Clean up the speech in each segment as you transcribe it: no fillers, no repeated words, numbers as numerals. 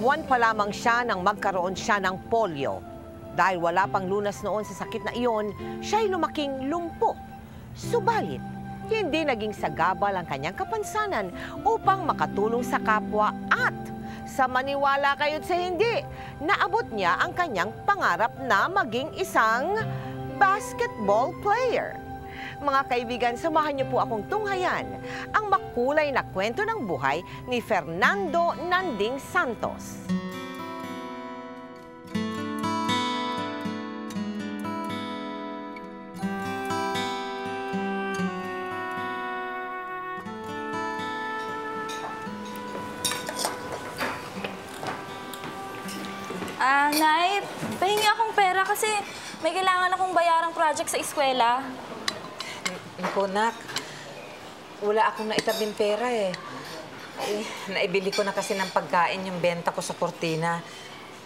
buwan pa lamang siya nang magkaroon siya ng polio. Dahil wala pang lunas noon sa sakit na iyon, siya'y lumaking lumpo. Subalit, hindi naging sagabal ang kanyang kapansanan upang makatulong sa kapwa at sa maniwala kayo't sa hindi, naabot niya ang kanyang pangarap na maging isang basketball player. Mga kaibigan, samahan niyo po akong tunghayan ang makulay na kwento ng buhay ni Fernando Nanding Santos. Nay, pahingi akong pera kasi may kailangan akong bayarang project sa eskwela. Naku, Nak. Wala akong naitabing pera eh. Naibili ko na kasi ng pagkain yung benta ko sa kortina.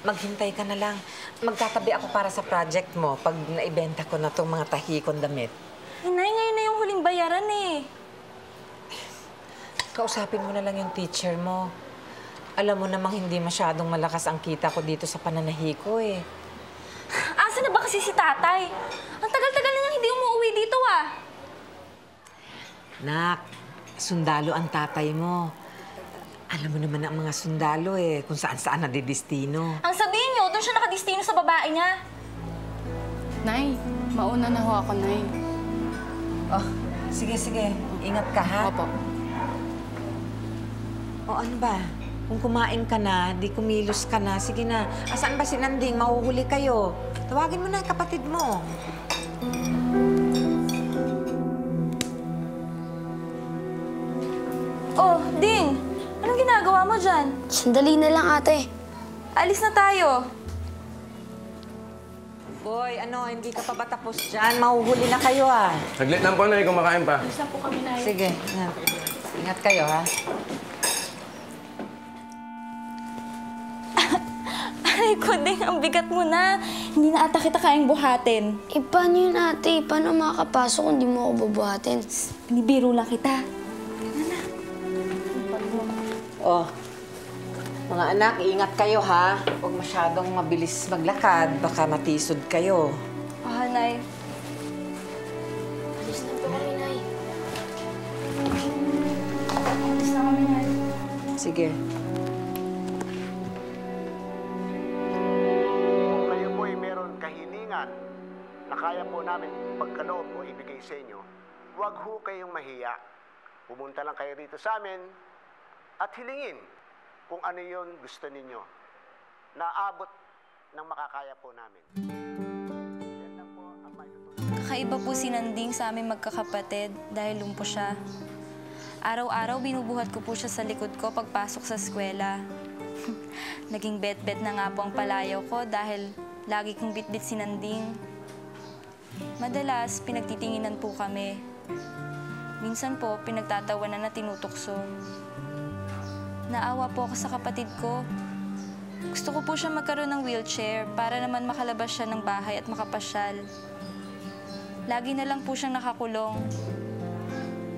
Maghintay ka na lang. Magtatabi ako para sa project mo pag naibenta ko na itong mga tahi kong damit. Nay, ngayon na yung huling bayaran eh. Kausapin mo na lang yung teacher mo. Alam mo namang hindi masyadong malakas ang kita ko dito sa pananahi ko eh. Asa na ba kasi si tatay? Ang tagal-tagal na niyang hindi umuwi dito ah. Nak, sundalo ang tatay mo. Alam mo naman ang mga sundalo eh, kung saan-saan nadidistino. Ang sabihin niyo, doon siya nakadistino sa babae niya. Nay, mauna na ho ako, Nay. Oh, sige. Ingat ka, ha? Opo. O ano ba? Kung kumain ka na, di kumilos ka na, sige na. Asan ba si Nanding? Mahuhuli kayo. Tawagin mo na kapatid mo. Oh, Ding! Anong ginagawa mo dyan? Sandali na lang, ate. Alis na tayo. Boy, hindi ka pa ba tapos dyan? Mahuhuli na kayo, ah. Saglit lang po, Nay, kumakain pa. Isa po kami, Nay. Sige, ingat. Ingat kayo, ha? Aray ko, Ding, ang bigat mo na. Hindi na ata kita kayang buhatin. Eh, paano yun, ate? Paano makakapasok kung di mo ako bubuhatin? Binibiro lang kita. Oh, mga anak, ingat kayo, ha? Huwag masyadong mabilis maglakad. Baka matisod kayo. Ah, Nay. Alis na po kami, Nay. Alis na kami, Nay. Sige. Kung kayo po'y meron kahilingan na kaya po namin pagkaloob o ibigay sa inyo, huwag ho kayong mahiya. Pumunta lang kayo rito sa amin at hilingin kung ano yun gusto ninyo. Naabot ng makakaya po namin. Yan lang po ang may tutulong. Kakaiba po si Nanding sa aming magkakapatid dahil lumpo siya. Araw-araw binubuhat ko po siya sa likod ko pagpasok sa eskwela. Naging bet-bet na nga po ang palayaw ko dahil lagi kong bitbit si Nanding. Madalas, pinagtitinginan po kami. Minsan po, pinagtatawanan na tinutukso. Naawa po ako sa kapatid ko. Gusto ko po siya magkaroon ng wheelchair para naman makalabas siya ng bahay at makapasyal. Lagi na lang po siyang nakakulong.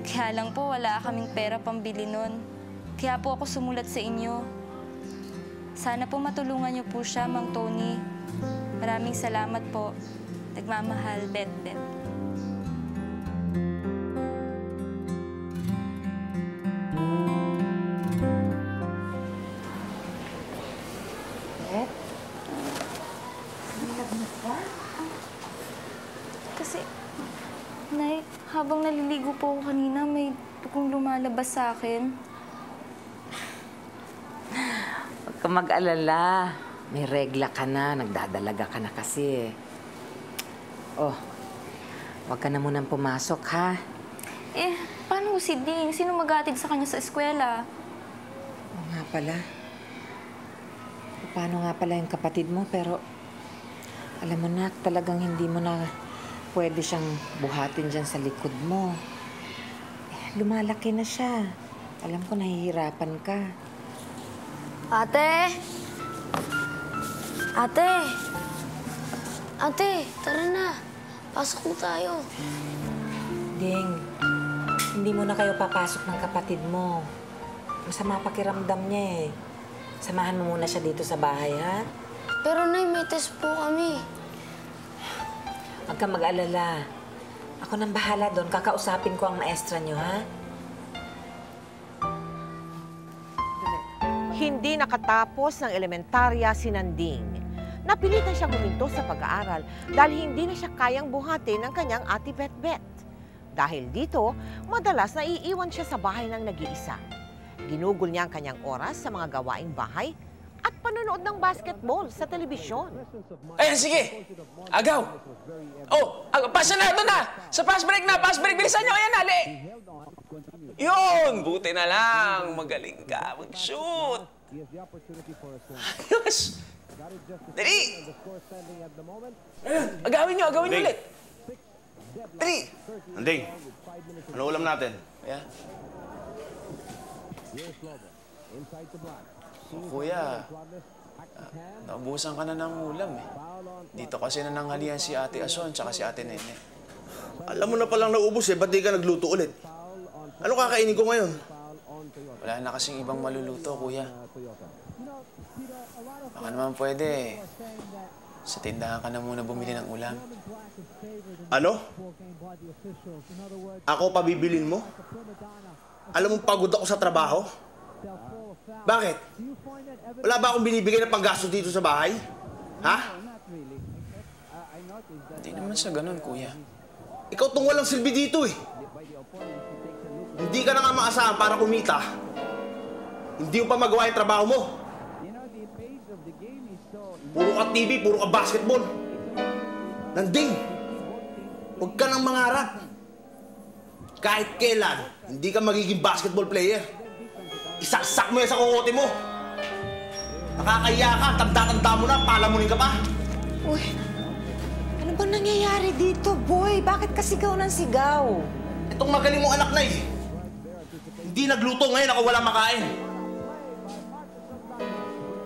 Kaya lang po wala kaming pera pambili nun. Kaya po ako sumulat sa inyo. Sana po matulungan niyo po siya, Mang Tony. Maraming salamat po. Nagmamahal, Bet-Bet. Kasi, Nay, habang naliligo po ako kanina, may dugong lumalabas sa akin. Huwag ka mag-alala. May regla ka na. Nagdadalaga ka na kasi. Oh, huwag ka na munang pumasok, ha? Eh, paano si Ding? Sino mag-aatid sa kanya sa eskwela? Oo nga pala. Paano nga pala yung kapatid mo, pero alam mo na, talagang hindi mo na pwede siyang buhatin dyan sa likod mo. Lumalaki na siya. Alam ko, nahihirapan ka. Ate! Ate! Ate, tara na. Pasok na tayo. Ding, hindi mo na kayo papasok ng kapatid mo. Masama pakiramdam niya eh. Samahan mo muna siya dito sa bahay, ha? Pero Nay, may test po kami. Huwag kang mag-alala. Ako nang bahala doon. Kakausapin ko ang maestra niyo, ha? Hindi nakatapos ng elementarya si Nanding. Napilitan siyang huminto sa pag-aaral dahil hindi na siya kayang buhatin ng kanyang ate Bet-Bet. Dahil dito, madalas naiiwan siya sa bahay ng nag-iisa. Ginugol niya ang kanyang oras sa mga gawaing bahay at panonood ng basketball sa telebisyon. Ayan, sige! Agaw! Oh, pass na, doon na! Sa pass break na! Pass break! Bilisan nyo! Ayan, ali! Yun! Buti na lang! Magaling ka mag-shoot! Ayos! Dali! Ayan, agawin nyo ulit! Dali! Nanding, ano ulam natin? Ayan. Kuya, naubusan ka na ng ulam eh. Dito kasi nananghalian si Ate Ason tsaka si Ate Nene. Alam mo na palang naubos eh, ba't di ka nagluto ulit? Ano kakainin ko ngayon? Wala na kasing ibang maluluto, kuya. Baka naman pwede. Sa tindahan ka na muna bumili ng ulam. Ano? Ako pabibilin mo? Alam mo pagod ako sa trabaho? Bakit? Wala ba akong binibigay ng panggastos dito sa bahay? Ha? Hindi naman sa ganun, kuya. Ikaw tong walang silbi dito eh. Hindi ka na nga maasahan para kumita. Hindi mo pa magawa yung trabaho mo. Puro ka TV, puro ka basketball. Nanding, huwag ka nang mangarap. Kahit kailan, hindi ka magiging basketball player. Isaksak mo yan sa kukote mo. Nakakaya ka, tanda-tanda mo na, palamunin ka pa. Uy, ano bang nangyayari dito, boy? Bakit ka sigaw ng sigaw? Itong magaling mong anak na eh. Hindi nagluto ngayon ako wala makain.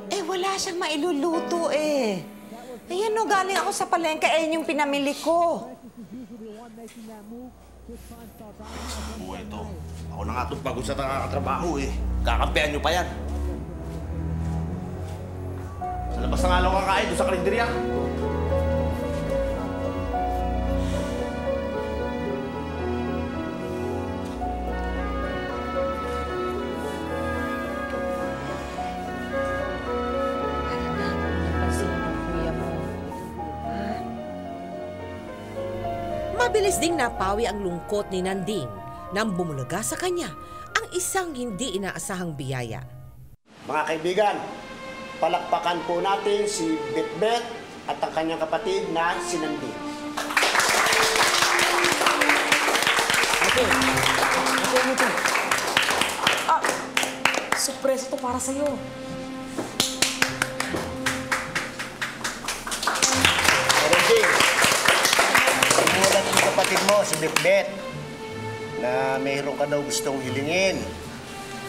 Eh, wala siyang mailuluto eh. Ayan no, galing ako sa palengke, eh yung pinamili ko. Buhay ito. Ako na nga itong pagod sa nakakatrabaho eh. Kakampihan nyo pa yan. Sa labas na nga lang kakain doon sa karinderya. Mabilis ding napawi ang lungkot ni Nanding nang bumulaga sa kanya ang isang hindi inaasahang biyaya. Mga kaibigan, palakpakan po natin si Bet-Bet at ang kanyang kapatid na si Nanding. Surprise to para sa'yo. Nanding, simulat yung kapatid mo, si Bet-Bet, na mayroon ka daw gustong hilingin.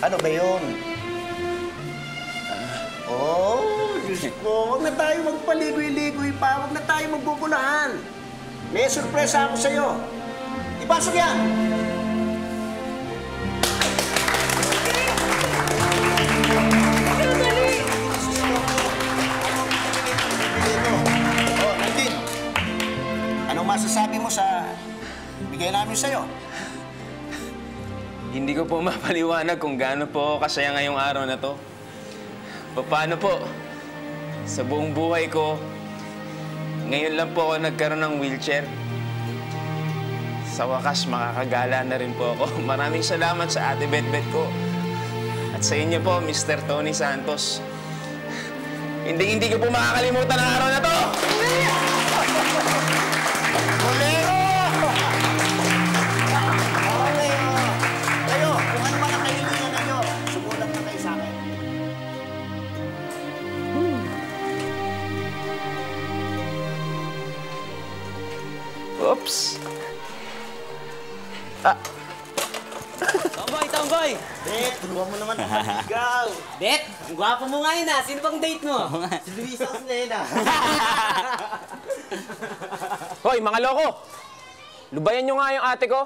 Ano ba yun? Oh, Diyos ko, huwag na tayo magpaligoy-ligoy pa, huwag na tayo magbubulahan. May sorpresa ako sa'yo. Ipasok yan! Oh, Nanding, anong masasabi mo sa bigay namin sa'yo? Hindi ko po mapaliwanag kung gaano po kasaya ngayong araw na to. Paano po? Sa buong buhay ko, ngayon lang po ako nagkaroon ng wheelchair. Sa wakas, makakagala na rin po ako. Maraming salamat sa ate Bet-Bet ko. At sa inyo po, Mr. Tony Santos. Hindi ko po makakalimutan ang araw na to! Bolero! Okay, kayo, kung ano man ang kahilingan ninyo, sumulat na kayo sa akin. Oops! Tomboy! Bet, tulungan mo naman ang ikaw. Bet, ang gwapo mo ngayon ah. Sino bang date mo? Si Luisa Osneda. Hoy, mga loko! Lubayan nyo nga yung ate ko.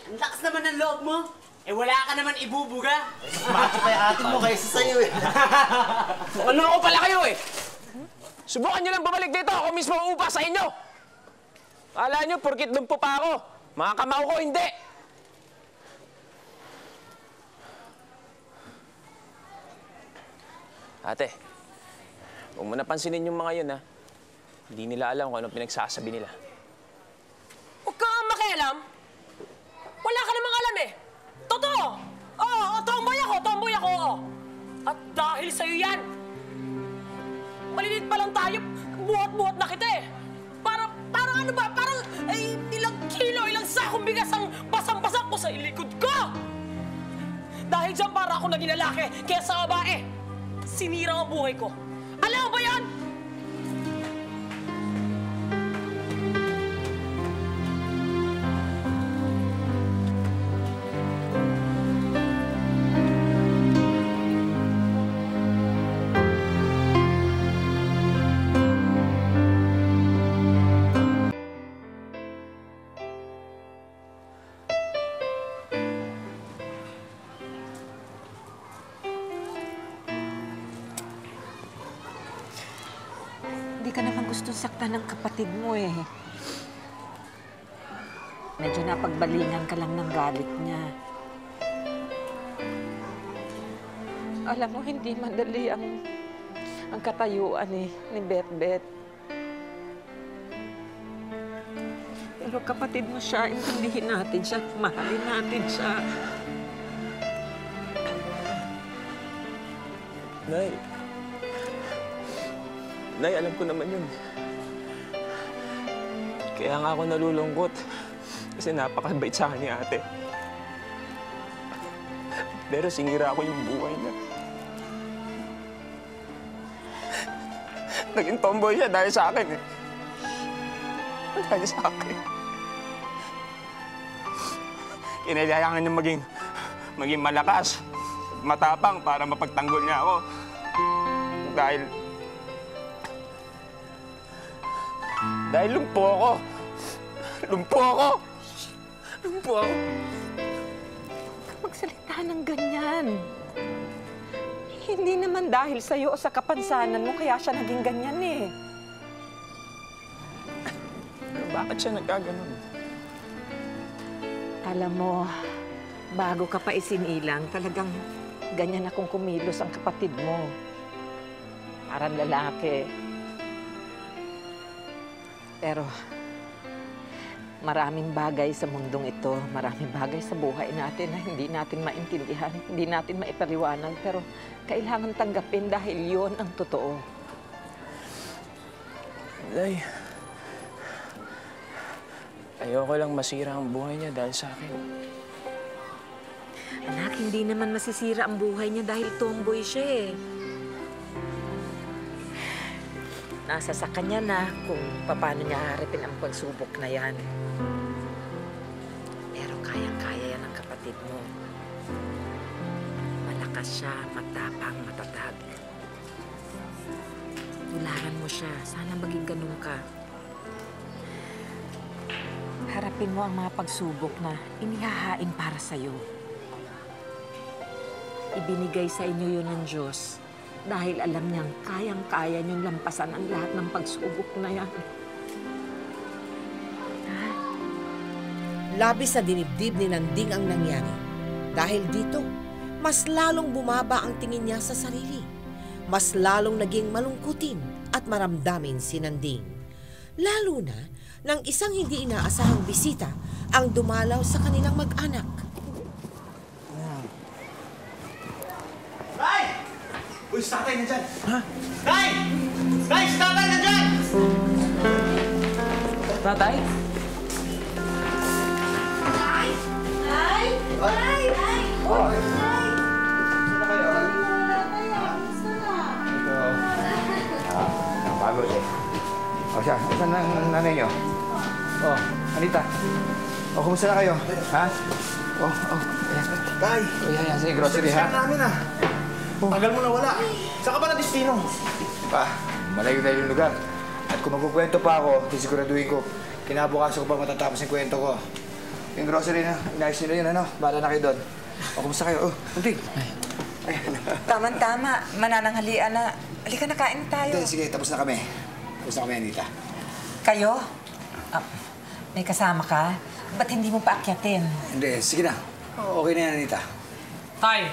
Ang lakas naman ng loob mo. Eh wala ka naman ibubuga. Macho pa yung atin mo kaysa sa'yo eh. Ano ako pala kayo eh? Subukan nyo lang bumalik dito. Ako mismo uupa sa inyo. Akala nyo, porkit lumpo pa ako. Mga kamao ko, hindi. Ate, huwag mo napansinin yung mga yun, ha? Hindi nila alam kung anong pinagsasabi nila. Huwag ka nga makialam. Wala ka namang alam eh. Totoo! Oo, tomboy ako, oo. At dahil sa'yo yan, malilit pa lang tayo, buhat-buhat na kita eh. Parang ano ba? Parang ilang kilo, ilang sakong bigas ang basang-basang ko sa ilikod ko! Dahil dyan para ako naging lalaki, kaya sa babae, sinira ang buhay ko. Alam mo ba yan? Hindi ka naman gusto saktan ng kapatid mo eh. Medyo napagbalingan ka lang ng galit niya. Alam mo, hindi madali ang katayuan eh, ni Bet-Bet. Pero kapatid mo siya, intindihin natin siya, mahalin natin siya. Nay, alam ko naman yun. Kaya nga ako nalulungkot. Kasi napakabait sa akin ni ate. Pero sinira ako yung buhay niya. Naging tomboy siya dahil sa akin eh. Dahil sa akin. Kinailangan niya maging malakas, matapang para mapagtanggol niya ako. Dahil lumpo ako. Lumpo ako. Magsalita ng ganyan. Hindi naman dahil sa'yo o sa kapansanan mo kaya siya naging ganyan eh. Pero bakit siya nagkaganon? Alam mo, bago ka pa isinilang, talagang ganyan akong kumilos ang kapatid mo. Parang lalaki. Pero maraming bagay sa mundong ito, maraming bagay sa buhay natin na hindi natin maintindihan, hindi natin maipaliwanag, pero kailangan tanggapin dahil yun ang totoo. Nay, ayoko lang masira ang buhay niya dahil sa akin. Anak, hindi naman masisira ang buhay niya dahil tomboy siya eh. Nasa sa kanya na kung paano niya harapin ang pagsubok na yan. Pero kayang-kaya yan ang kapatid mo. Malakas siya, matapang, matatag. Tularan mo siya. Sana maging ganun ka. Harapin mo ang mga pagsubok na inihahain para sa'yo. Ibinigay sa inyo yun ng Diyos. Dahil alam niyang kayang-kaya niyong lampasan ang lahat ng pagsubok na yan. Labis sa dinibdib ni Nanding ang nangyari. Dahil dito, mas lalong bumaba ang tingin niya sa sarili. Mas lalong naging malungkutin at maramdamin si Nanding. Lalo na nang isang hindi inaasahang bisita ang dumalaw sa kanilang mag-anak. Uy, si tatay nandyan! Ha? Tay! Tay, si tatay nandyan! Tatay? Nay! Nay! Nay! Nay! Oh! Nay! Sino kayo? Pagod eh. O siya, saan ang nanay niyo? Oh, Anita. O, kumusta na kayo? Ha? Ayan. Tay! O, yan, sige, grocery ha? Saan namin ah? Tagal mo na wala. Saan ka ba na destino? Malayo na yung lugar. At kung magkukwento pa ako, sisiguraduhin ko, kinabukasan ko pa matatapos yung kwento ko. Yung grocery na, inayos nila yun, ano? Bahala na kayo doon. kumusta kayo? Oh, Nanding. Tama-tama. Manananghalian na. Halika na, kain tayo. Hindi, sige, tapos na kami. Tapos na kami, Anita. Kayo? May kasama ka? Ba't hindi mo paakyatin? Hindi, sige na. Okay na yan, Anita. Tay,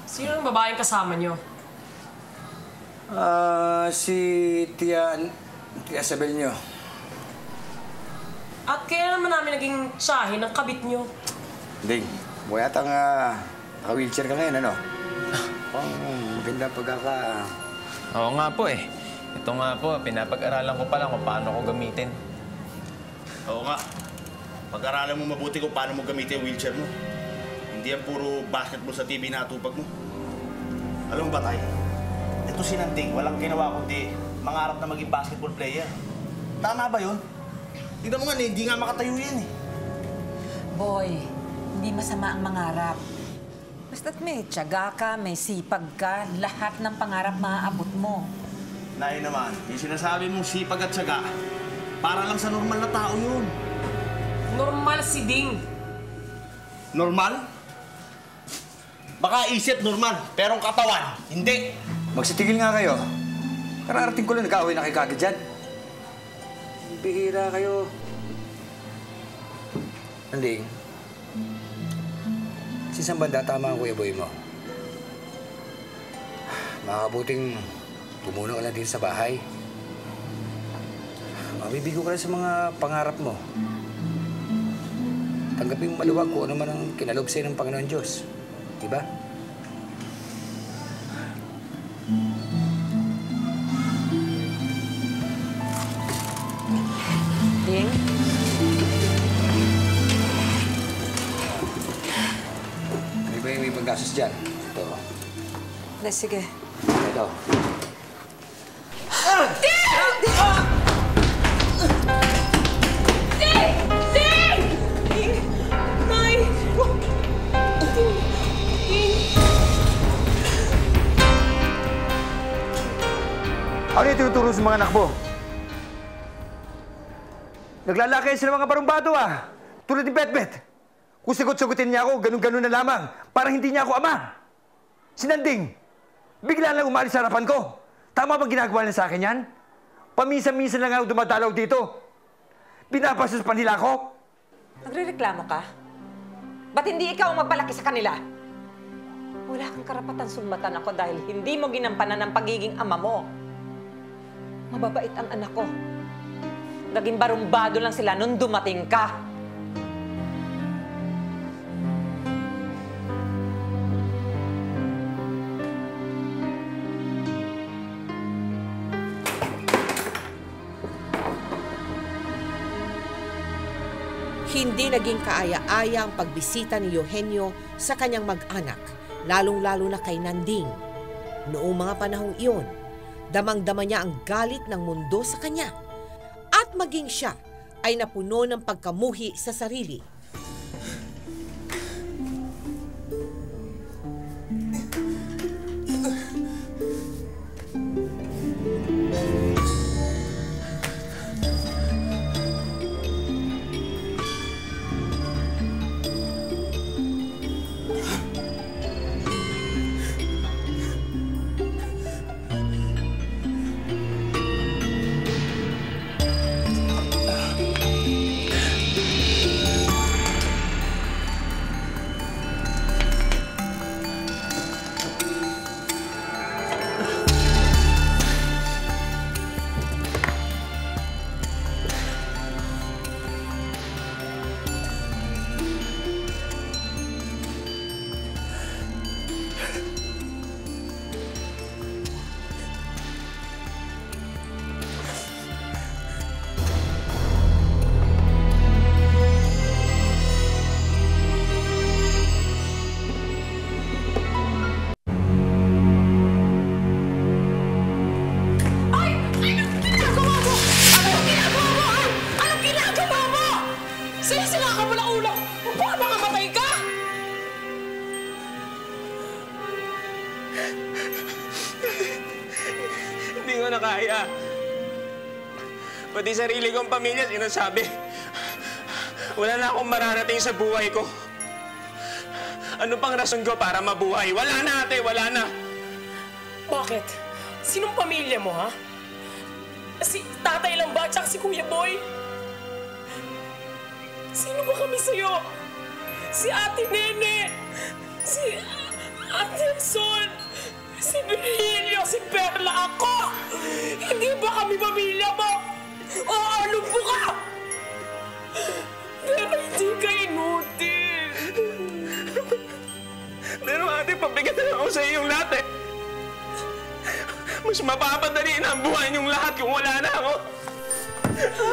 sino ang babaeng kasama niyo? Si Tia Isabel nyo. At kaya naman namin naging tsahin ng kabit niyo. Ding, buhay atang naka-wheelchair ka ngayon, ano? Maganda pagkaka... Oo nga po eh. Ito nga po, pinapag-aralan ko pa lang kung paano ko gamitin. Oo nga. Pag-aralan mo mabuti kung paano mo gamitin yung wheelchair mo. Hindi yan puro basketball sa TV na atupag mo. Alam mo ba, Tay? Ito si Nanding, walang ginawa kundi mangarap na maging basketball player. Tama ba yun? Tignan mo nga, hindi nga makatayo yan eh. Boy, hindi masama ang mangarap. Basta't may tiyaga ka, may sipag ka, lahat ng pangarap maaabot mo. Nay naman, yung sinasabi mong sipag at tiyaga, para lang sa normal na tao yun. Normal si Ding. Normal? Baka isip normal, pero ang katawan, hindi. Magsitigil nga kayo. Kararating ko lang nag-aaway na kay Kagad dyan. Bihira kayo. Nanding, si Sambanda tama ang Kuya Boy mo. Makakabuting tumuno ka lang dito sa bahay. Mabibigo ka lang sa mga pangarap mo. Tanggapin mo maluwag kung ano man ang kinalob sa'yo ng Panginoon Diyos. Diba? Ding? Ano ba yung may panggasos dyan? Ito. Sige. Ito. Ano yung tinuturo sa mga anak mo? Naglalakay sila mga barumbado tulad ni Betbet. Kung sagot-sagutin niya ako, ganun-ganun na lamang. Parang hindi niya ako ama. Sinanding, bigla lang umalis sa harapan ko. Tama bang ginagawa niya sa akin yan? Paminsan-minsan lang ako dumadalaw dito. Pinapasos pa nila ako. Nagre-reklamo ka? Ba't hindi ikaw ang magpalaki sa kanila? Wala kang karapatan sumbatan ako dahil hindi mo ginampanan ang pagiging ama mo. Mababait ang anak ko. Naging barumbado lang sila nung dumating ka. Hindi naging kaaya-aya ang pagbisita ni Eugenio sa kanyang mag-anak, lalong-lalo na kay Nanding. Noong mga panahong iyon, damang-dama niya ang galit ng mundo sa kanya. At maging siya ay napuno ng pagkamuhi sa sarili. Hindi ko na kaya. Pati sarili kong pamilya, sinasabi, wala na akong mararating sa buhay ko. Ano pang rason ko para mabuhay? Wala na, ate! Wala na! Bakit? Sinong pamilya mo, ha? Si tatay lang ba at si Kuya Boy? Sino ba kami sa'yo? Si Ate Nene! Si Ate Sol! Si Virgilio! Si Perla! Ako! Hindi ba kami pamilya mo? O ano po ka? Pero hindi ka inutil. Pero ate, pabigat na ako sa iyong lahat eh. Mas mapapadali na ang buhay niyong lahat kung wala na ako.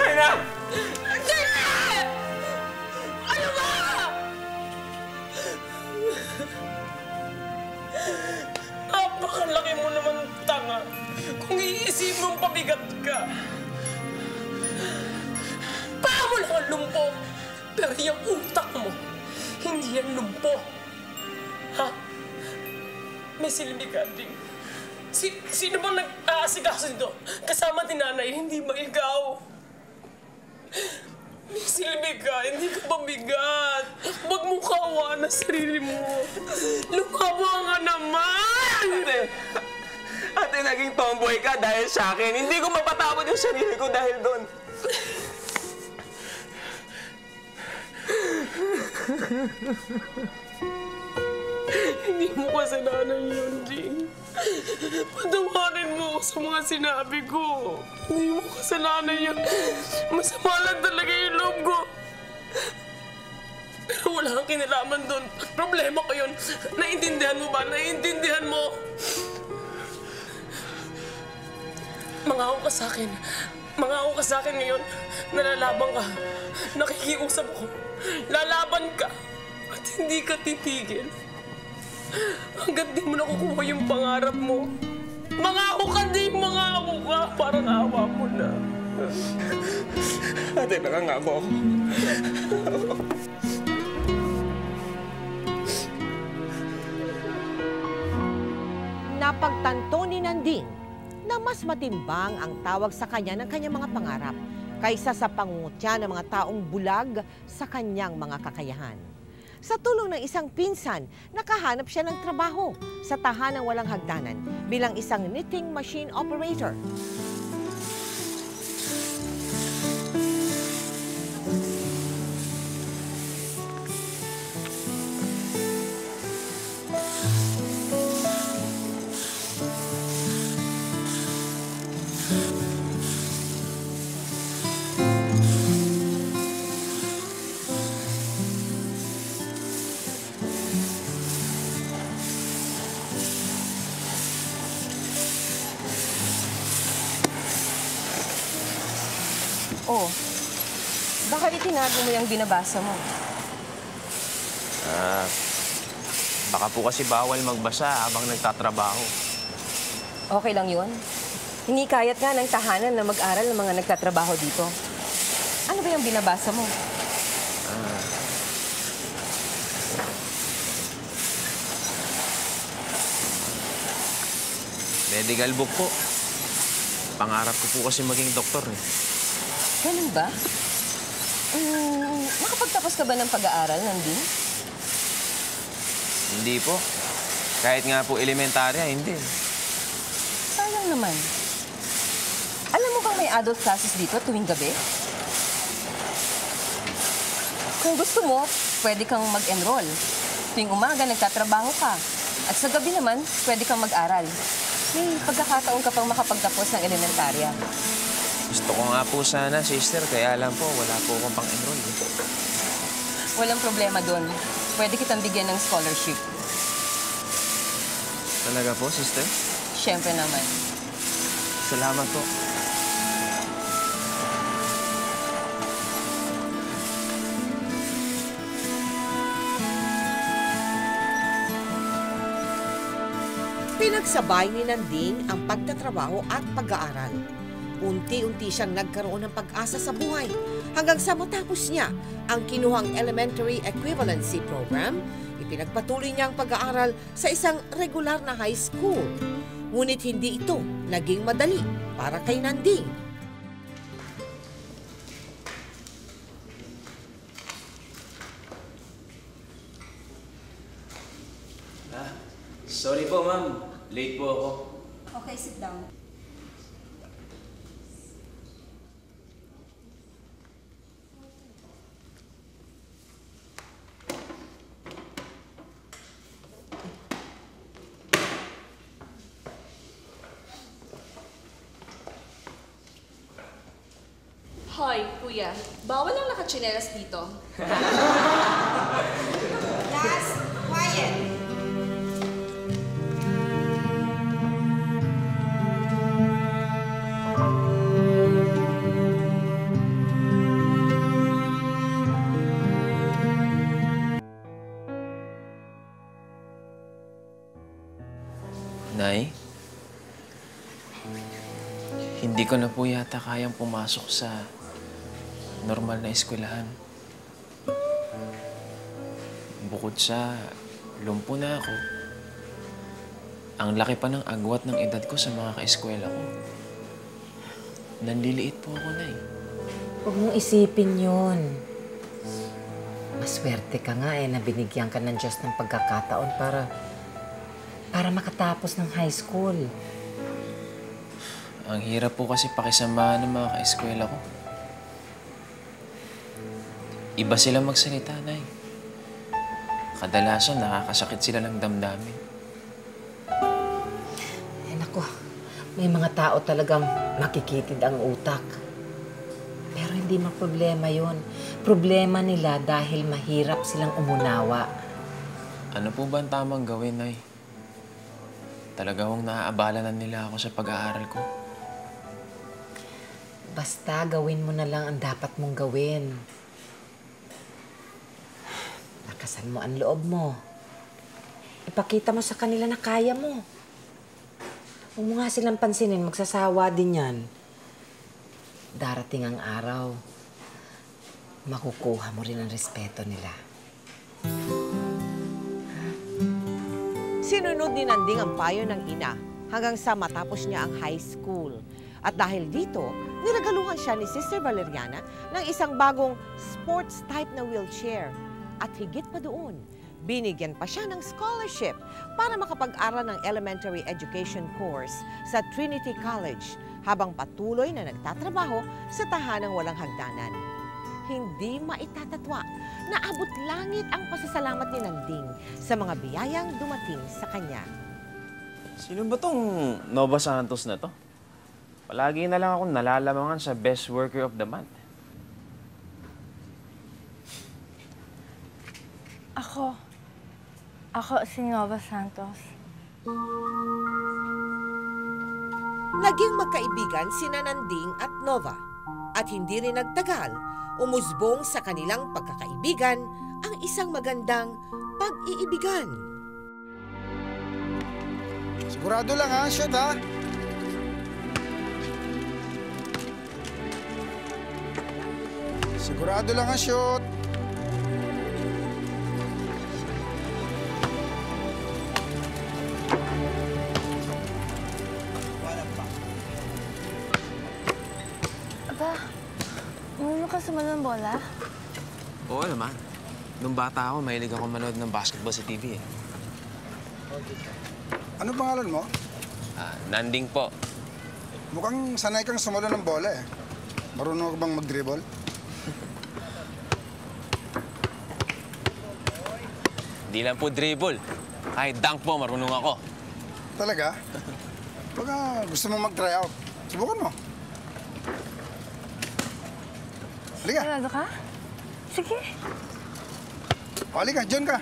Ay na! Hindi! Ano ba? Napakalaki mo naman tanga kung iisip mong pabigat ka. Paa mo lang ang lumpo, pero yung utak mo, hindi yan lumpo. Ha? May silbi ka, Ding. Sino bang nag-aasikaso nito? Kasama ni nanay, hindi ba ikaw? May silbi ka, hindi ka pabigat. Huwag mo kawa na sarili mo. Lumawa nga naman! Ate, naging tomboy ka dahil sa akin. Hindi ko mapatawad yung sarili ko dahil doon. Hindi mo kasalanan yun, Ding. Patawarin mo ako sa mga sinabi ko. Hindi mo kasalanan yun. Masama lang talaga yung loob ko. Pero wala kang kinalaman doon. Problema ko yun. Naiintindihan mo ba? Naiintindihan mo? Mangako ka sa akin. Mangako ka sa akin ngayon. Nalalaban ka. Nakikiusap ko. Lalaban ka. At hindi ka titigil. Hanggat di mo nakukuha yung pangarap mo. Mangako ka, di mangako ka. Parang awa mo na. Ate, nakangako ako. Napagtanto ni Nanding na mas matimbang ang tawag sa kanya ng kanyang mga pangarap kaysa sa pangungutya ng mga taong bulag sa kanyang mga kakayahan. Sa tulong ng isang pinsan, nakahanap siya ng trabaho sa tahanang walang hagdanan bilang isang knitting machine operator. Oh, bakit itinago mo yung binabasa mo? Baka po kasi bawal magbasa habang nagtatrabaho. Okay lang yun. Hindi kaya't nga ng tahanan na mag-aral ng mga nagtatrabaho dito. Ano ba yung binabasa mo? Medical book po. Pangarap ko po kasi maging doktor eh. Ganun ba? Nakapagtapos ka ba ng pag-aaral, Nanding? Hindi po. Kahit nga po elementarya, hindi. Sayang naman. Alam mo bang may adult classes dito tuwing gabi? Kung gusto mo, pwede kang mag-enroll. Tuwing umaga, nagtatrabaho ka. At sa gabi naman, pwede kang mag-aral. May pagkakataon ka pang makapagtapos ng elementarya. Gusto ko nga po sana, sister, kaya alam po, wala po akong pang-enroll. Walang problema doon. Pwede kitang bigyan ng scholarship. Talaga po, sister? Siyempre naman. Salamat po. Pinagsabay ni Nanding ang pagtatrabaho at pag-aaral. Unti-unti siyang nagkaroon ng pag-asa sa buhay hanggang sa matapos niya ang kinuhang Elementary Equivalency Program, ipinagpatuloy niya ang pag-aaral sa isang regular na high school. Ngunit hindi ito naging madali para kay Nanding. Sorry po, ma'am. Late po ako. Okay, sit down. Hoy, kuya. Bawal lang nakatsinelas dito. Class, quiet! Nay, hindi ko na po yata kayang pumasok sa normal na eskwelahan. Bukod sa lumpo na ako, ang laki pa ng agwat ng edad ko sa mga kaeskwela ko. Nandiliit po ako, Nay. Huwag mong isipin yun. Maswerte ka nga na binigyan ka ng Diyos ng pagkakataon para makatapos ng high school. Ang hirap po kasi pakisamahan ng mga kaeskwela ko. Iba sila magsalita, Nay. Kadalasan nakakasakit sila ng damdamin. Naku, may mga tao talagang makikitid ang utak. Pero hindi mo problema yun. Problema nila dahil mahirap silang umunawa. Ano po ba ang tamang gawin, Nay? Talaga hong naaabala na nila ako sa pag-aaral ko. Basta gawin mo na lang ang dapat mong gawin. Lakasan mo ang loob mo. Ipakita mo sa kanila na kaya mo. Huwag mo nga silang pansinin, magsasawa din yan. Darating ang araw, makukuha mo rin ang respeto nila. Sinunod ni Nanding ang payo ng ina hanggang sa matapos niya ang high school. At dahil dito, niragaluhan siya ni Sister Valeriana ng isang bagong sports type na wheelchair. At higit pa doon, binigyan pa siya ng scholarship para makapag-aral ng elementary education course sa Trinity College habang patuloy na nagtatrabaho sa tahanang walang hagdanan. Hindi maitatatwa na abot langit ang pasasalamat ni Nanding sa mga biyayang dumating sa kanya. Sino ba tong Nova Santos na to? Palagi na lang akong nalalamangan sa Best Worker of the Month. Ako si Nova Santos. Naging magkaibigan sina Nanding at Nova. At hindi rin nagtagal, umusbong sa kanilang pagkakaibigan ang isang magandang pag-iibigan. Sigurado lang ha, shoot ha? Sigurado lang ha, shoot. Aba, marunong ka sumunod ng bola? Oo naman. Nung bata ako, mahilig ako manood ng basketball sa TV eh. Ano pangalan mo? Nanding po. Mukhang sanay kang sumalo ng bola eh. Marunong ka bang mag-dribble? Di lang po dribble. Kahit dunk po, marunong ako. Talaga? Baka gusto mo mag-try out. Subukan mo. Halika. Sigurado ka? Sige. Halika, dyan ka.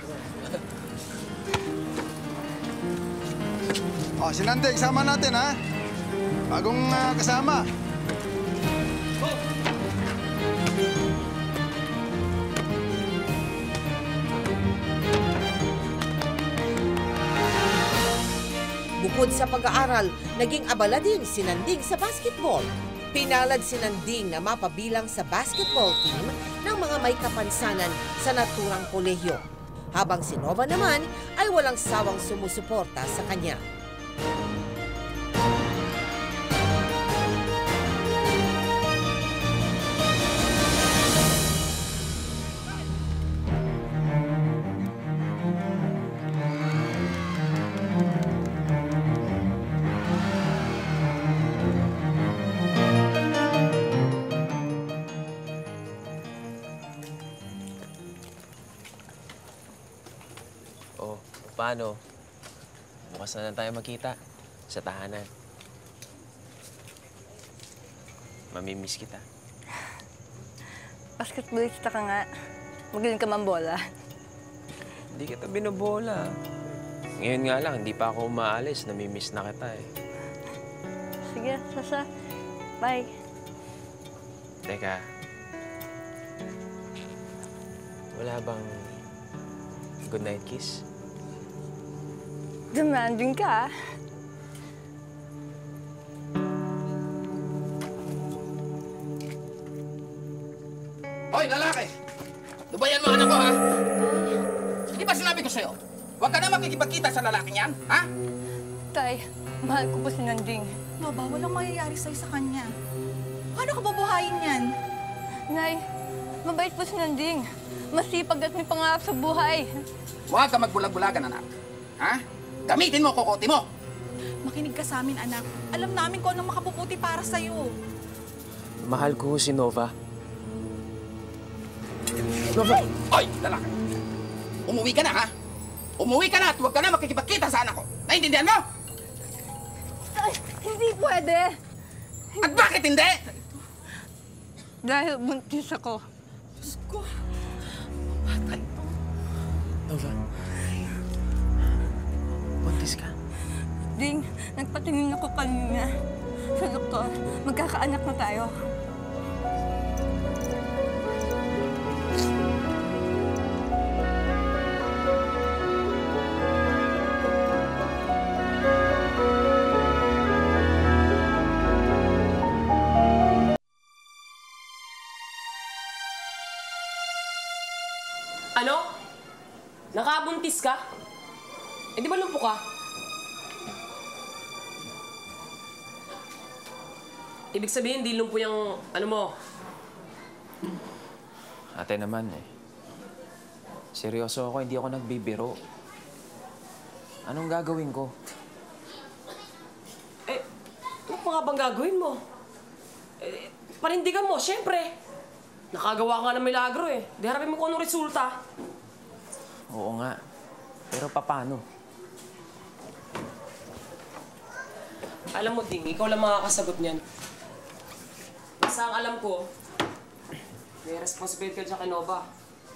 O, si Nanding, sama natin ha. Bagong kasama. Bukod sa pag-aaral, naging abala din si Nanding sa basketball. Pinalad si Nanding na mapabilang sa basketball team ng mga may kapansanan sa naturang kolehiyo. Habang si Nova naman ay walang sawang sumusuporta sa kanya. paano, bukas na lang tayo magkita sa tahanan. Mamimiss kita. Basketballista ka nga. Magaling ka mambola. Hindi kita binobola. Ngayon nga lang, hindi pa ako umaalis. Namimiss na kita eh. Sige, Sasha. Bye. Teka. Wala bang good night kiss? Demanding ka. Hoy, lalaki! Lubayan mo anak ko, ha? Hindi ba sinabi ko sa'yo? Huwag ka na makikipagkita sa lalaking yan, ha? Tay, mahal ko po si Nanding. Baba, walang mangyayari sa'yo sa kanya. Paano ka babuhayin yan? Nay, mabait po si Nanding. Masipag at may pangarap sa buhay. Huwag ka magbulag-bulagan, anak. Ha? Gamitin mo kokote mo! Makinig ka sa amin, anak. Alam namin kung anong makapuputi para sa'yo. Mahal ko si Nova. Nova! Oy, lalaki! Umuwi ka na, ha? Umuwi ka na at huwag ka na makikipagkita sa anak ko. Naintindihan mo? Ay, hindi pwede. At bakit hindi? Dahil buntis ako. Diyos ko. Patay. Nova. Buntis ka? Ding, nagpatingin ako kanina sa doktor. Magkakaanak na tayo. Ano? Nakabuntis ka? Eh, di ba lumpo ka? Ibig sabihin, di lumpo yung ano mo. Ate naman eh. Seryoso ako, hindi ako nagbibiro. Anong gagawin ko? Eh, ano pa nga bang gagawin mo? Eh, panindigan mo, syempre. Nakagawa ka nga ng milagro eh. Di harapin mo kung anong resulta. Oo nga. Pero paano? Alam mo, Ding, ikaw lang makakasagot niyan. Basta ang alam ko, may responsibility ka dyan kay Nova.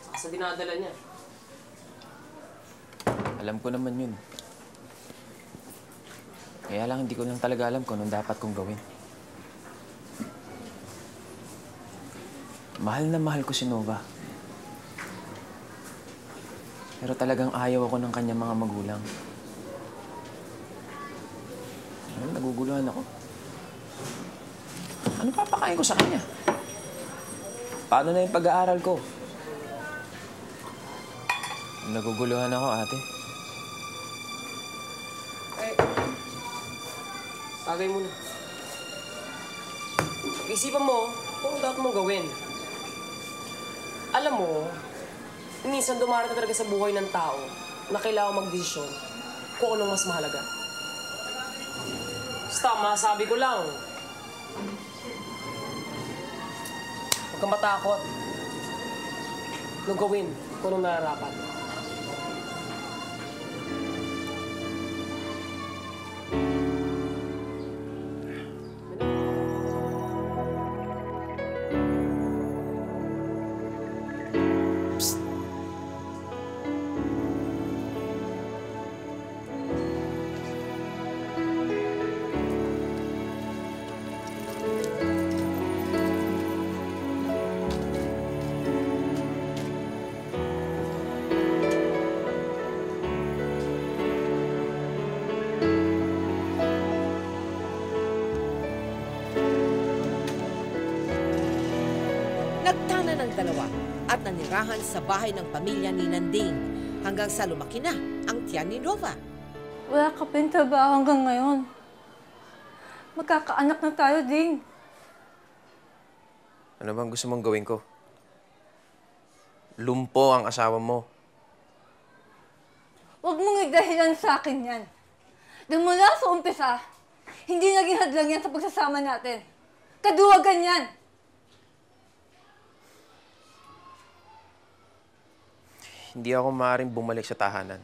Saka sa dinadala niya. Alam ko naman yun. Kaya lang hindi ko lang talaga alam kung anong dapat kong gawin. Mahal na mahal ko si Nova. Pero talagang ayaw ako ng kanyang mga magulang. Naguguluhan ako. Ano papakain ko sa kanya? Paano na yung pag-aaral ko? Naguguluhan ako, ate. Eh, tagay mo na. Isipan mo kung dapat mong gawin. Alam mo, minsan dumarating talaga sa buhay ng tao na kailangan magdesisyon kung anong mas mahalaga. Basta, masabi ko lang, huwag kang matakot. Anong gawin kung anong nararapat. Nagtana ng dalawa at nanirahan sa bahay ng pamilya ni Nanding hanggang sa lumaki na ang tiyan ni Nova. Wala ka pintrabaho hanggang ngayon. Magkakaanak na tayo, Ding. Ano bang gusto mong gawin ko? Lumpo ang asawa mo. Huwag mong idahilan sa akin yan. Mula sa umpisa, hindi naging hadlang yan sa pagsasama natin. Kaduwagan yan. Hindi ako maaaring bumalik sa tahanan.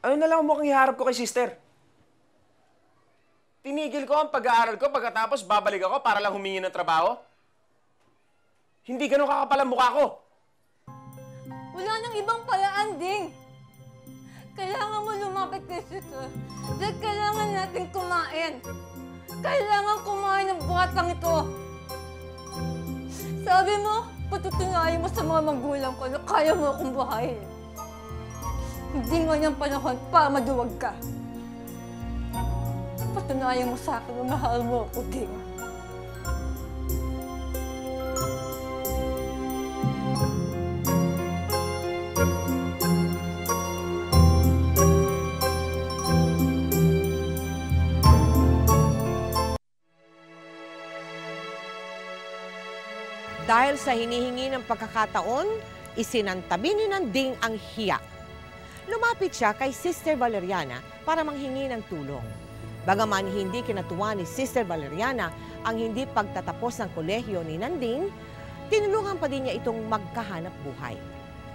Ano na lang mukhang iharap ko kay sister? Tinigil ko ang pag-aaral ko pagkatapos babalik ako para lang humingi ng trabaho? Hindi ganun kakapal ang mukha ko. Wala nang ibang paraan, Ding. Kailangan mo lumapit kay sister. Dahil kailangan natin kumain. Kailangan kumain ng batang ito. Sabi mo, patutunayan mo sa mga magulang ko na kaya mo akong buhayin. Hindi nga niyang panahon para maduwag ka. Patunayan mo sa akin na mahal mo ako, Ding. Dahil sa hinihingi ng pagkakataon, isinantabi ni Nanding ang hiya. Lumapit siya kay Sister Valeriana para manghingi ng tulong. Bagaman hindi kinatuwa ni Sister Valeriana ang hindi pagtatapos ng kolehiyo ni Nanding, tinulungan pa din niya itong magkahanap buhay.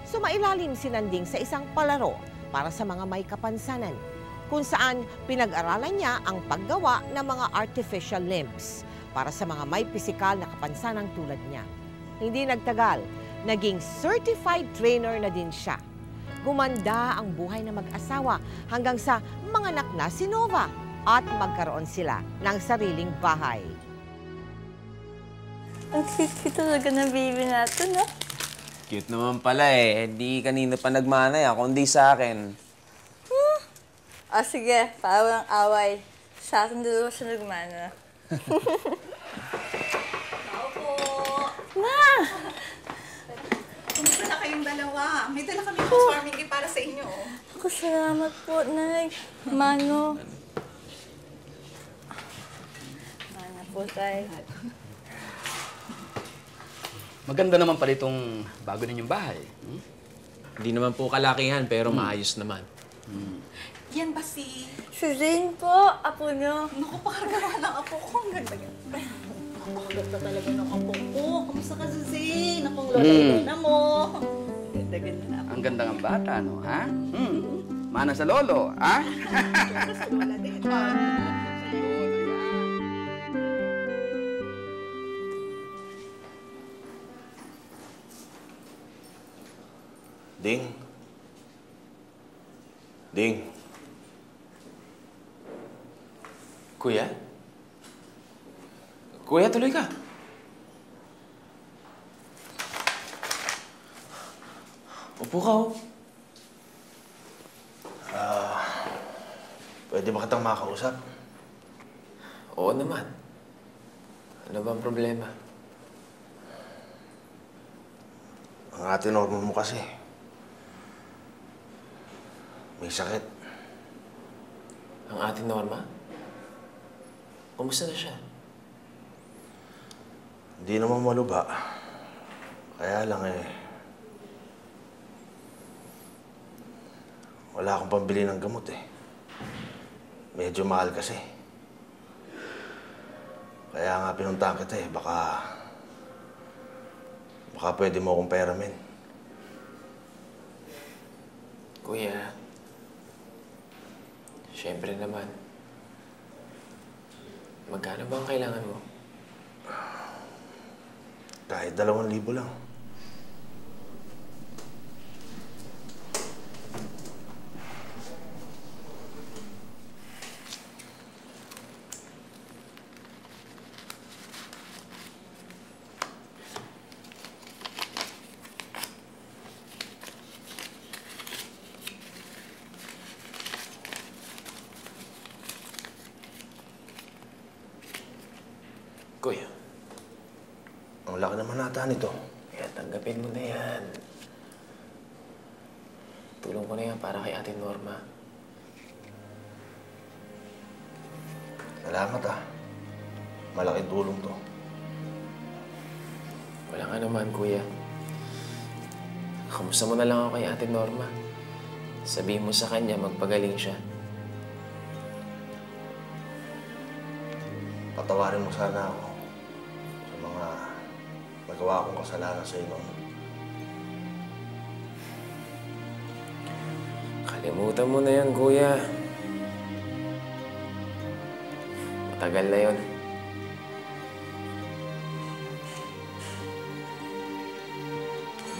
Sumailalim si Nanding sa isang palaro para sa mga may kapansanan, kung saan pinag-aralan niya ang paggawa ng mga artificial limbs para sa mga may pisikal na kapansanang tulad niya. Hindi nagtagal, naging certified trainer na din siya. Gumanda ang buhay ng mag-asawa hanggang sa manganak na si Nova at magkaroon sila ng sariling bahay. Ang cute talaga ng baby natin, no? Cute naman pala eh. Hindi kanina pa nagmana eh, kundi sa akin. Sige, para walang away. Sa akin dalawa siya nagmana. Ma! Kumusta na kayong dalawa? May dala kami ng farming para sa inyo. Ako, salamat po, Nay. Mano. Mana po tayo. Maganda naman pala itong bago ninyong bahay. Hindi naman po kalakihan, pero maayos naman. Yan ba si... Si Zane po, apo niyo. Naku, pakargawa ng apo ko. Ang ganda yan. Ang ganda talaga ng apo ko. Kamusta ka, Zane? Akong lola mo. Ganda-ganda na ako. Ang ganda ng bata, no? Ha? Mana sa lolo, ha? Sa lola din. Ding. Ding. Kuya? Kuya, tuloy ka. Upo ka, oh. Pwede ba kitang makausap? Oo naman. Ano bang problema? Ang ate Norma mo kasi. May sakit. Ang ate Norma? Kumusta na siya? Hindi naman maluba. Kaya lang wala akong pambili ng gamot eh. Medyo mahal kasi. Kaya nga pinuntahan kita eh. Baka pwede mo akong peramin. Kuya, siyempre naman. Magkano ba ang kailangan mo? Kahit 2,000 lang. Kuya. Ang laki naman nata nito. Kaya tanggapin mo na yan. Tulong ko na yan para kay Ate Norma. Salamat Malaking tulong to. Walang anuman, Kuya. Kamusta mo na lang ako kay Ate Norma. Sabihin mo sa kanya, magpagaling siya. Patawarin mo sana ako sa mga nagawa kong kasalanan sa iyo. Gamutan mo na yan, kuya. Matagal na yun.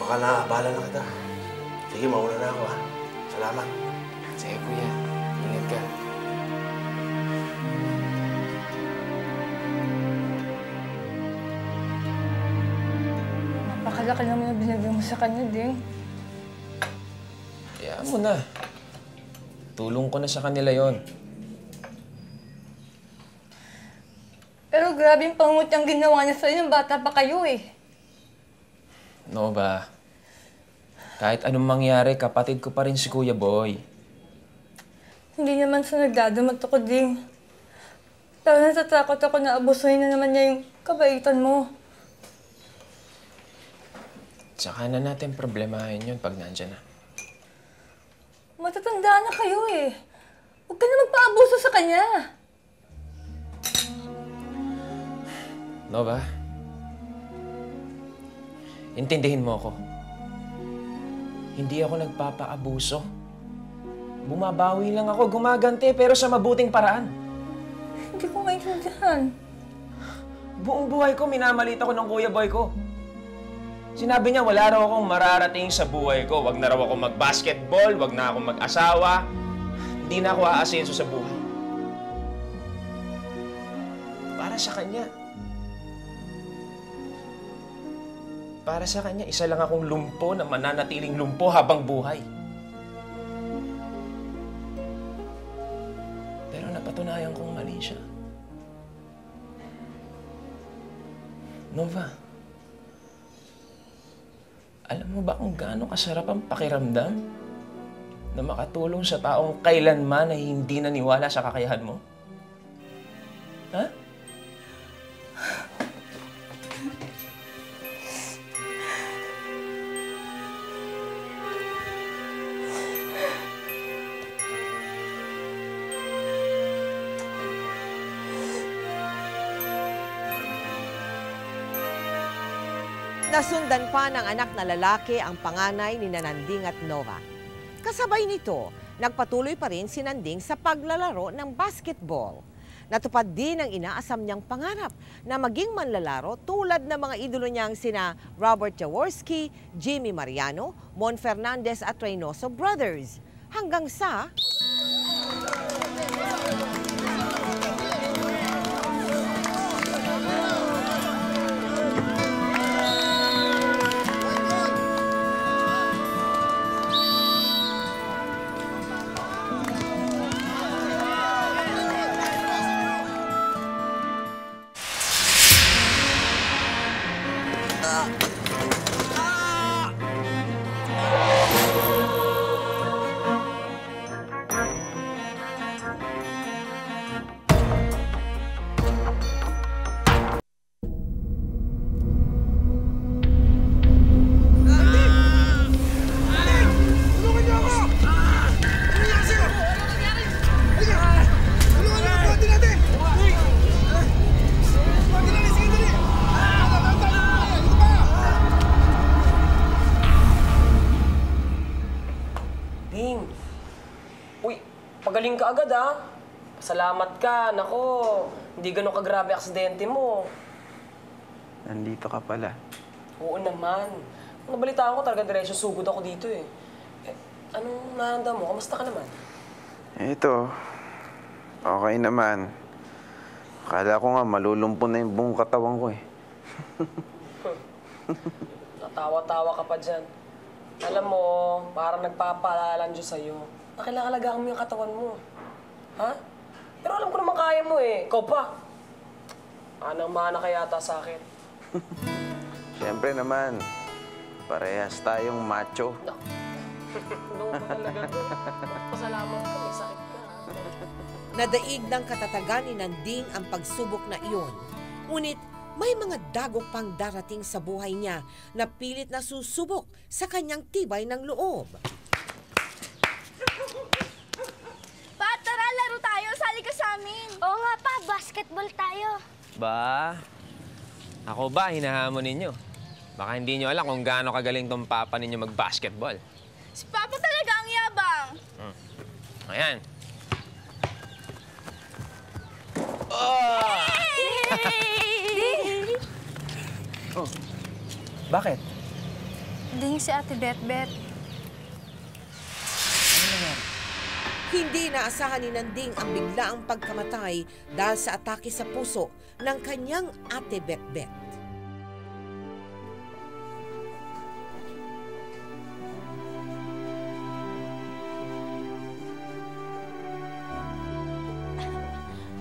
Baka naabala na kita. Sige, mauna na ako, ha? Salamat. Sige, kuya. Ingat ka. Napakalaki naman yung binigay mo sa kanya, Ding. Hayaan mo na. Tulong ko na sa kanila yon. Pero grabe yung pangut yung ginawa niya sa'yo nung bata pa kayo eh. Nova, kahit anong mangyari, kapatid ko pa rin si Kuya Boy. Hindi naman sa nagdadamat ako, Ding. Pero natatakot ako na abusuhin na naman niya yung kabaitan mo. Tsaka na natin problemahin yun pag nandyan na. Matatanda na kayo eh. Huwag ka na magpaabuso sa kanya. Nova, intindihin mo ako. Hindi ako nagpapaabuso. Bumabawi lang ako, gumaganti, pero sa mabuting paraan. Hindi ko maintindihan. Buong buhay ko, minamalit ako ng Kuya Boy ko. Sinabi niya, wala raw akong mararating sa buhay ko. Wag na raw ako mag-basketball, wag na ako mag-asawa. Hindi na ako aasenso sa buhay. Para sa kanya. Para sa kanya, isa lang akong lumpo na mananatiling lumpo habang buhay. Pero napatunayan kong mali siya. Nova, alam mo ba kung gaano kasarap ang pakiramdam na makatulong sa taong kailanman ay hindi naniwala sa kakayahan mo? Ha? Nasundan pa ng anak na lalaki ang panganay ni Nanding at Nova. Kasabay nito, nagpatuloy pa rin si Nanding sa paglalaro ng basketball. Natupad din ang inaasam niyang pangarap na maging manlalaro tulad ng mga idolo niyang sina Robert Jaworski, Jimmy Mariano, Mon Fernandez at Reynoso Brothers. Hanggang sa... Pagaling ka agad, ha? Salamat ka. Nako, hindi ganun kagrabe aksidente mo. Nandito ka pala. Oo naman. Nabalitaan ko talaga diretso sugod ako dito, eh. Anong naramdaman mo? Kamusta ka naman? Ito, okay naman. Akala ko nga malulumpo na yung buong katawan ko, eh. Natawa-tawa ka pa dyan. Alam mo, parang nagpapaalala Diyos sa'yo. Nakilaalagaan mo yung katawan mo. Ha? Pero alam ko naman kaya mo eh. Ikaw pa. Anang-mana ka yata sa akin. Siyempre naman, parehas tayong macho. Doon ko talaga doon. Pasalamat ka, may sakit ka. Nadaig ng katatagan ni Nanding ang pagsubok na iyon. Ngunit may mga dagok pang darating sa buhay niya na pilit na susubok sa kanyang tibay ng loob. Pa, tara, laro tayo. Sali ka sa amin. Oo nga pa, basketball tayo. Ba? Ako ba, hinahamon ninyo? Baka hindi nyo alam kung gaano kagaling tong papa ninyo mag-basketball. Si Papa talaga ang yabang. Ayan. Oh! Oh, bakit? Ding si Ate Bet-Bet. Hindi naasahan ni Nanding ang biglaang pagkamatay dahil sa atake sa puso ng kanyang Ate Bet-Bet.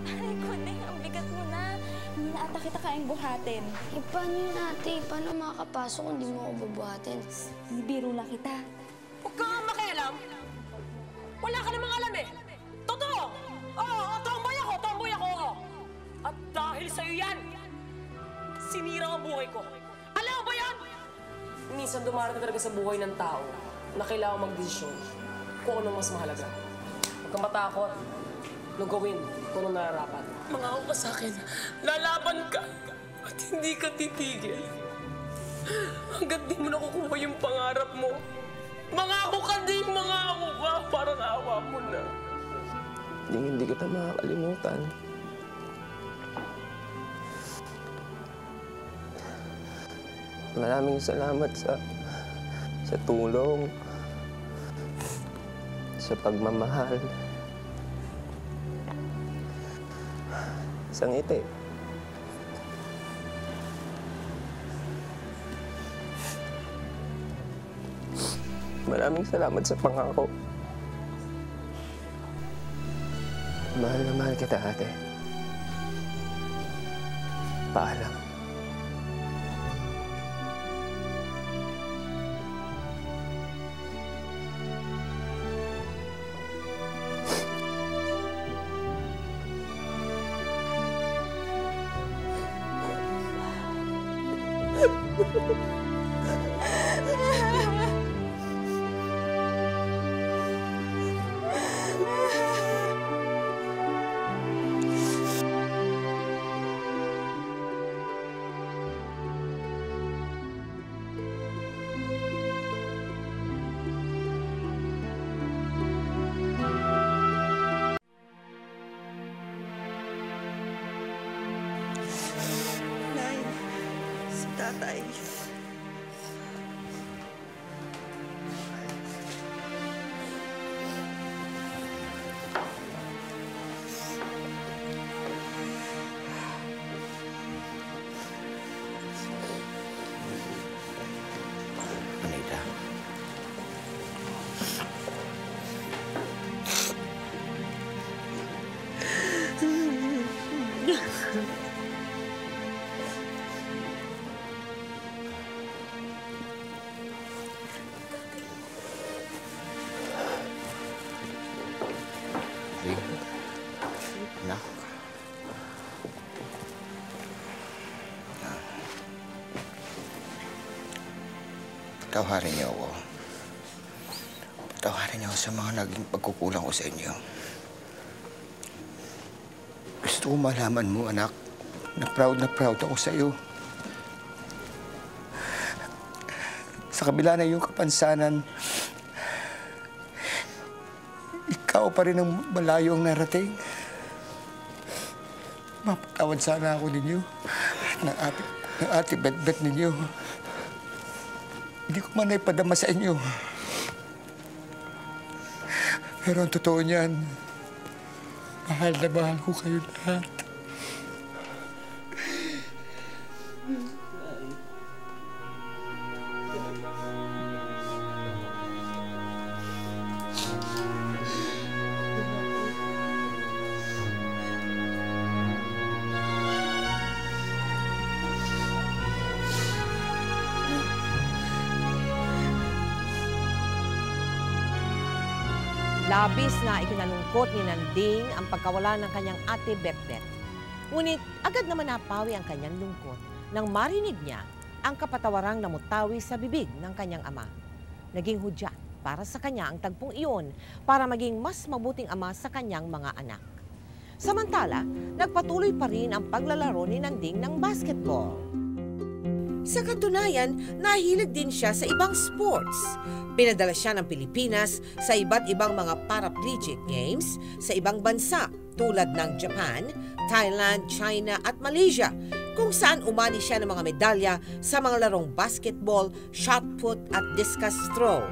Aray ko, Ding, ang bigat mo na. Hindi na ata kita kayang buhatin. Eh, paano yun, ate? Paano makakapasok kung di mo ako bubuhatin? Biro lang kita. Huwag ka nga makialam. Wala ka namang alam eh. Totoo! Oo, tomboy ako. At dahil sa'yo yan, sinira ang buhay ko. Alam mo ba yan? Minsan dumarating talaga sa buhay ng tao na kailangan magdesisyon kung anong mas mahalaga. Huwag kang matakot. Nung gawin kung anong nararapat. Mangako ka sa akin, lalaban ka at hindi ka titigil. Hanggat di mo nakukuha yung pangarap mo. Mangako ka din, mangako ka. Parang awa mo na. Hindi kita makakalimutan. Maraming salamat sa tulong, sa pagmamahal, sa ngiti. Maraming salamat sa pangako. Mahal na mahal kita, ate. Paalam. Nay, si tatay. Anita. Anak. Patawarin niyo ako. Patawarin niyo ako sa mga naging pagkukulang ko sa inyo. Gusto ko malaman mo, anak, na proud ako sa iyo. Sa kabila na iyong kapansanan, ikaw pa rin ang malayo ang narating. Mapatawad sana ako ninyo ng ate Bet-Bet ninyo. Hindi ko man naipadama sa inyo. Pero ang totoo niyan, mahal na mahal ko kayo lahat. Labis na ikinalungkot ni Nanding ang pagkawala ng kanyang Ate Bet-Bet. Ngunit agad naman napawi ang kanyang lungkot nang marinig niya ang kapatawarang namutawi sa bibig ng kanyang ama. Naging hudyat para sa kanya ang tagpong iyon para maging mas mabuting ama sa kanyang mga anak. Samantala, nagpatuloy pa rin ang paglalaro ni Nanding ng basketball. Sa katunayan, nahilig din siya sa ibang sports. Pinadala siya ng Pilipinas sa iba't ibang mga paraplegic games sa ibang bansa tulad ng Japan, Thailand, China at Malaysia, kung saan umani siya ng mga medalya sa mga larong basketball, shot put at discus throw.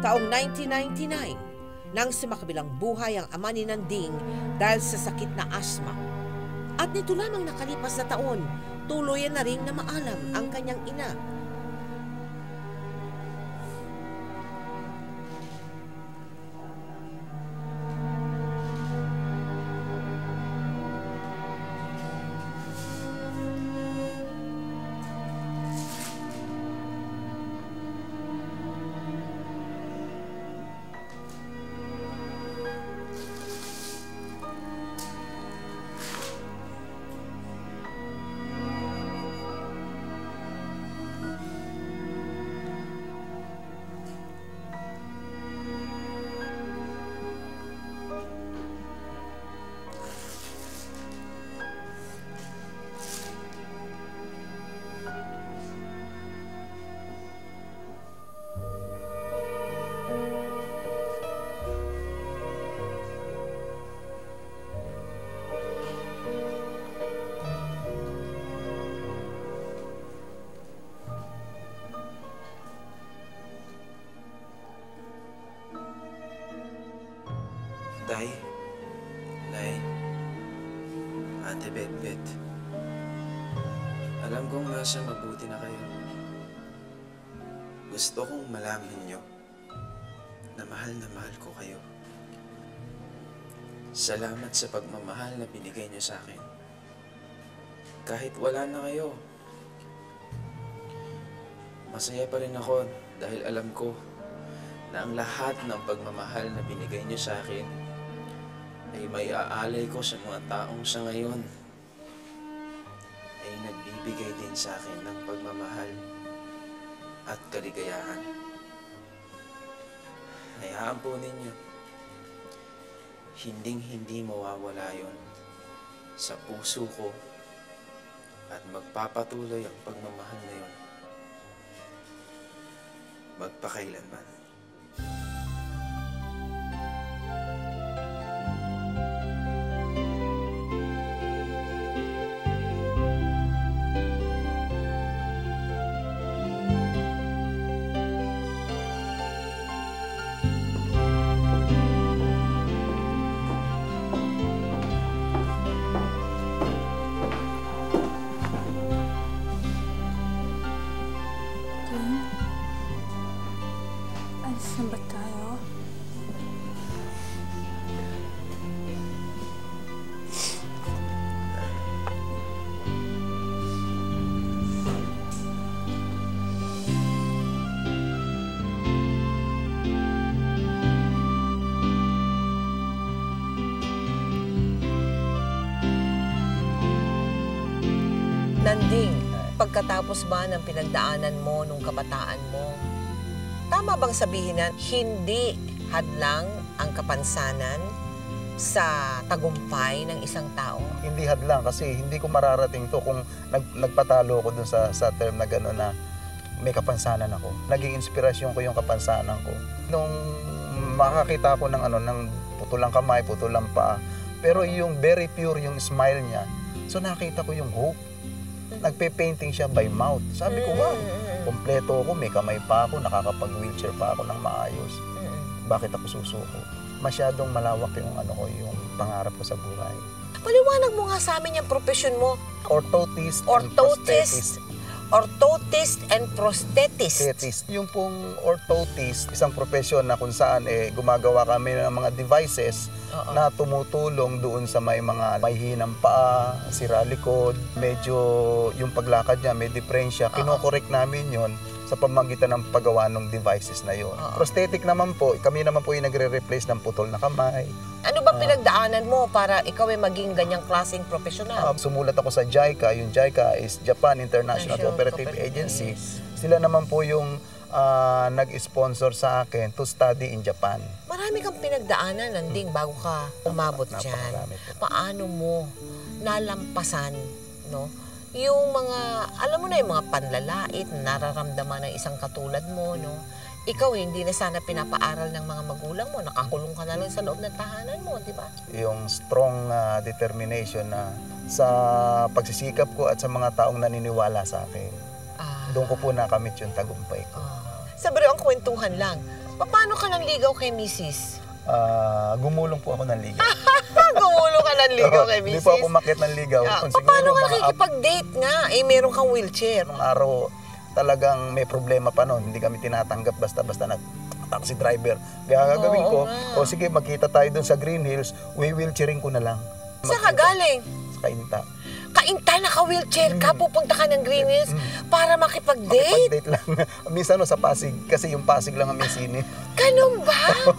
Taong 1999, nang sumakabilang buhay ang ama ni Nanding dahil sa sakit na asma. At nito lamang nakalipas na taon, tuluyan na ring namaalam ang kanyang ina. Tay, Nay, Ate Bet-Bet, alam kong nasa mabuti na kayo. Gusto kong malaman niyo na mahal ko kayo. Salamat sa pagmamahal na binigay niyo sa akin. Kahit wala na kayo, masaya pa rin ako dahil alam ko na ang lahat ng pagmamahal na binigay niyo sa akin ay may aalay ko sa mga taong sa ngayon ay nagbibigay din sa akin ng pagmamahal at kaligayahan. Hayaan po ninyo, hinding-hindi mawawala yon sa puso ko at magpapatuloy ang pagmamahal na yon magpakailanman. Alis na ba tayo? Nanding, pagkatapos ba ng pinagdaanan mo nung kabataan mo, tama bang sabihin na hindi hadlang ang kapansanan sa tagumpay ng isang tao? Hindi hadlang kasi hindi ko mararating to kung nagpatalo ko dun sa term na gano'n na may kapansanan ako. Naging inspirasyon ko yung kapansanan ko. Nung makakita ko ng putulang kamay, putulang paa, pero yung very pure yung smile niya, so nakita ko yung hope. Nagpe-painting siya by mouth. Sabi ko, wow, kompleto ako, may kamay pa ako, nakakapag-wheelchair pa ako ng maayos. Bakit ako susuko? Masyadong malawak yung yung pangarap ko sa buhay. Paliwanag mo nga sa amin yung profession mo. Orthotist and prosthetist. Yung pong orthotist, isang profesyon na kung saan gumagawa kami ng mga devices na tumutulong doon sa may mga may hinang paa, sira likod, medyo yung paglakad niya may diferensya. Kino-correct namin yon sa pamamagitan ng paggawa ng devices na yon. Prosthetic naman po, kami naman po yung nagre-replace ng putol na kamay. Ano ba pinagdaanan mo para ikaw ay maging ganyang klaseng profesional? Sumulat ako sa JICA. Yung JICA is Japan International Cooperative Agency. Sila naman po yung nag-sponsor sa akin to study in Japan. marami kang pinagdaanan, Nanding, bago ka umabot dyan. Paano mo nalampasan, no? Yung mga, alam mo na, yung mga panlalait na nararamdaman ng isang katulad mo, no? Ikaw, hindi na sana pinapaaral ng mga magulang mo. Nakakulong ka na lang sa loob ng tahanan mo, di ba? Yung strong determination na sa pagsisikap ko at sa mga taong naniniwala sa akin. Doon ko po nakamit yung tagumpay ko. Sa biro, ang kwentuhan lang. Paano ka nang ligaw kay Mrs.? Gumulong po ako ng ligaw. Gumulong ka ng ligaw kay Mrs.? Hindi po ako makit ng ligaw. Paano ka nakikipag-date nga? Meron kang wheelchair. Nung araw, talagang may problema pa noon. Hindi kami tinatanggap basta-basta taxi driver. Kaya gagawin ko, sige, magkita tayo doon sa Green Hills, wheelchairing ko na lang. Saan ka galing? Sa Kainta. Kainta, naka-wheelchair ka, pupunta ka ng Green Hills para makipag-date? Makipag-date lang. Minsan sa Pasig, kasi yung Pasig lang ang may sine. Ganun ba?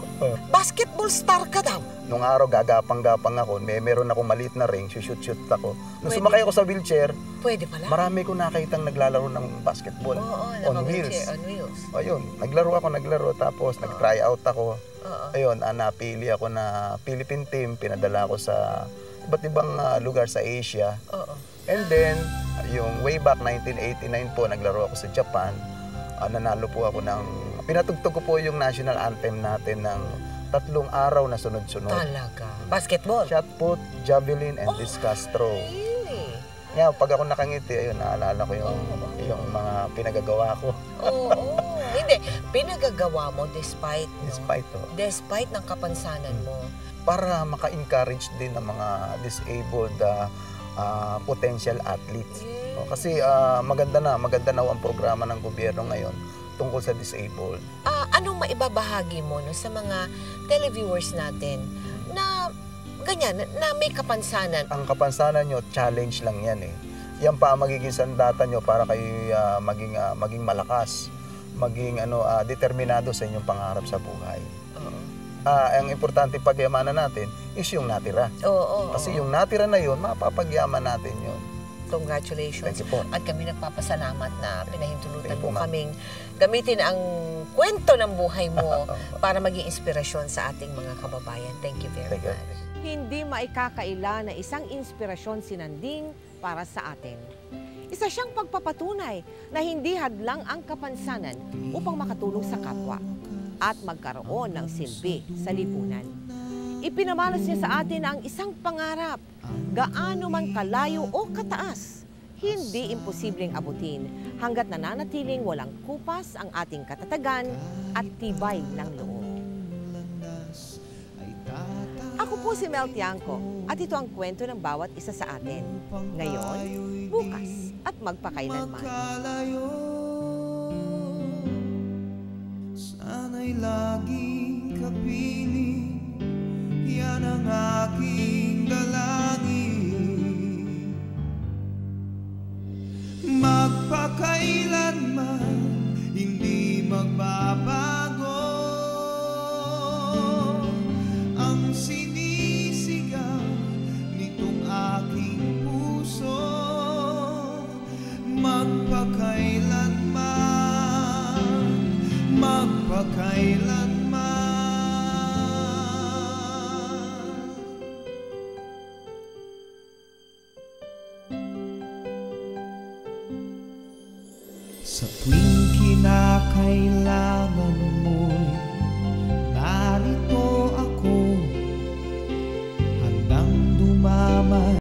Basketball star ka daw? Nung araw, gagapang-gapang ako. Meron akong maliit na ring, shoot ako. Nung sumakay ako sa wheelchair, pwede pala. Marami ko nakitang naglalaro ng basketball. On wheels. Ayun, naglaro, tapos nag-try out ako. Ayun, napili ako na Philippine team, pinadala ako sa iba't ibang lugar sa Asia. And then, yung way back 1989 po, naglaro ako sa Japan. Nanalo po ako pinatugtog ko po yung national anthem natin ng 3 araw na sunod-sunod. Talaga? Basketball? Shot put, javelin, and discus throw. Really? Yeah, pag ako nakangiti, ayun, naalala ko yung mga pinagagawa ko. Hindi, pinagagawa mo despite ng kapansanan mo. Para maka-encourage din ng mga disabled potential athletes. Kasi maganda na ang programa ng gobyerno ngayon tungkol sa disabled. Anong maibabahagi mo sa mga televiewers natin na ganyan, na may kapansanan? Ang kapansanan nyo, challenge lang yan eh. Yan pa ang magiging sandata nyo para kayo maging malakas, maging determinado sa inyong pangarap sa buhay. Ang importante pagyamanan natin is yung natira. Kasi yung natira na yun, mapapagyaman natin yun. Congratulations. Thank you po. At kami nagpapasalamat na pinahintulutan mo kaming gamitin ang kwento ng buhay mo para maging inspirasyon sa ating mga kababayan. Thank you very much. Hindi maikakaila na isang inspirasyon si Nanding para sa atin. Isa siyang pagpapatunay na hindi hadlang ang kapansanan upang makatulong sa kapwa at magkaroon ng silbi sa lipunan. Ipinamalas niya sa atin ang isang pangarap, gaano man kalayo o kataas, hindi imposibleng abutin hanggat nananatiling walang kupas ang ating katatagan at tibay ng loob. Ako po si Mel Tiangco at ito ang kwento ng bawat isa sa atin. Ngayon, bukas at magpakailanman. Sana'y laging kapiling, yan ang aking dalangin. Magpakailanman, hindi magbabago ang sinisigaw nitong aking puso. Magpakailanman. Sa tuwing kinakailangan mo'y